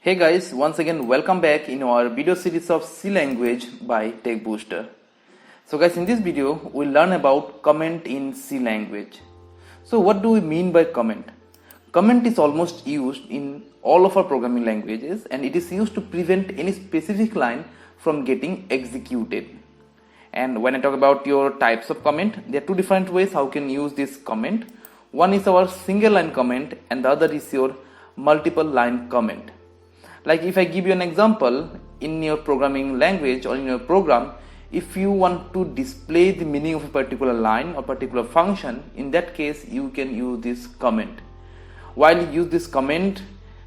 Hey guys, once again welcome back in our video series of C language by TechBooster. So guys, in this video we'll learn about comment in C language. So what do we mean by comment? Comment is almost used in all of our programming languages and it is used to prevent any specific line from getting executed. And when I talk about your types of comment, there are two different ways how you can use this comment. One is our single line comment and the other is your multiple line comment. Like if I give you an example, in your programming language or in your program, if you want to display the meaning of a particular line or particular function, in that case you can use this comment. While you use this comment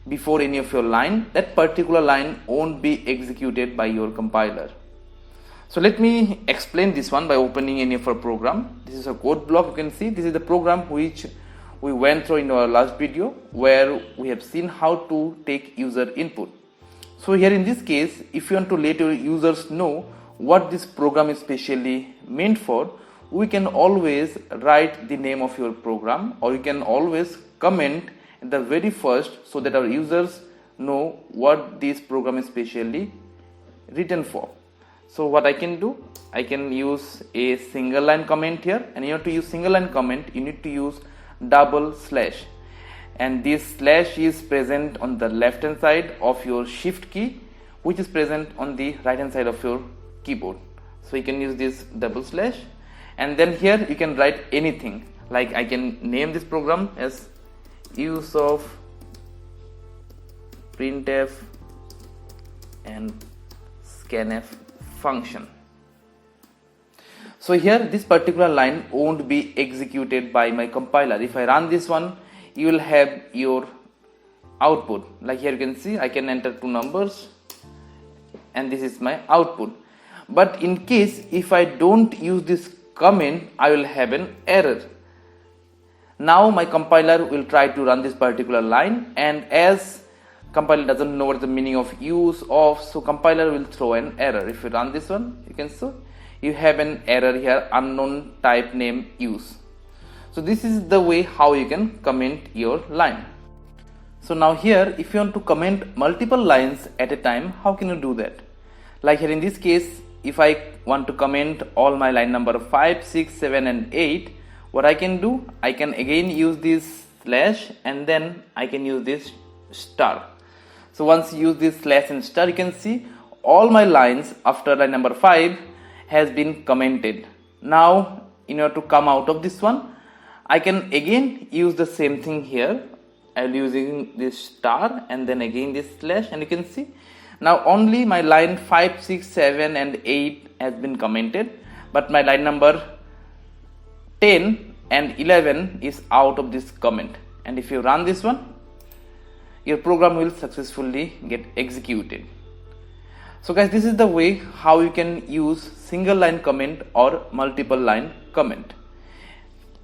before any of your line, that particular line won't be executed by your compiler. So let me explain this one by opening any of our program. This is a code block. You can see this is the program which we went through in our last video where we have seen how to take user input. So here in this case, if you want to let your users know what this program is specially meant for, we can always write the name of your program, or you can always comment at the very first so that our users know what this program is specially written for. So what I can do, I can use a single line comment here, and in order to use single line comment you need to use double slash, and this slash is present on the left hand side of your shift key, which is present on the right hand side of your keyboard. So you can use this double slash, and then here you can write anything. Like I can name this program as use of printf and scanf function. So here this particular line won't be executed by my compiler. If I run this one, you will have your output. Like here you can see I can enter two numbers and this is my output. But in case if I don't use this comment, I will have an error. Now my compiler will try to run this particular line, and as compiler doesn't know what the meaning of use of, so compiler will throw an error. If you run this one, you can see you have an error here, unknown type name use. So this is the way how you can comment your line. So now here if you want to comment multiple lines at a time, how can you do that? Like here in this case, if I want to comment all my line number 5, 6, 7 and 8, what I can do, I can again use this slash and then I can use this star. So once you use this slash and star, you can see all my lines after line number 5 has been commented. Now in order to come out of this one, I can again use the same thing here. I'll using this star and then again this slash, and you can see now only my line 5, 6, 7 and 8 has been commented, but my line number 10 and 11 is out of this comment. And if you run this one, your program will successfully get executed. So guys, this is the way how you can use single line comment or multiple line comment.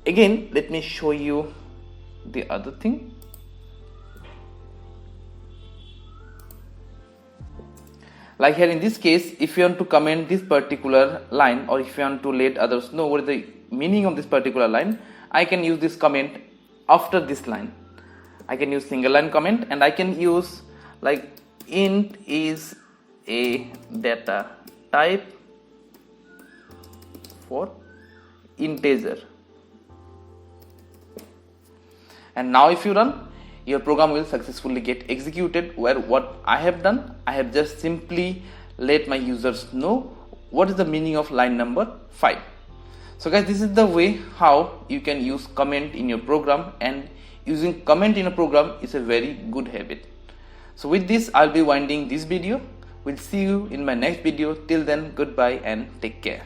Again, let me show you the other thing. Like here in this case, if you want to comment this particular line, or if you want to let others know what is the meaning of this particular line, I can use this comment after this line. I can use single line comment, and I can use like int is a data type for integer. And now if you run, your program will successfully get executed, where what I have done, I have just simply let my users know what is the meaning of line number 5. So guys, this is the way how you can use comment in your program, and using comment in a program is a very good habit. So with this, I'll be winding this video. We'll see you in my next video. Till then, goodbye and take care.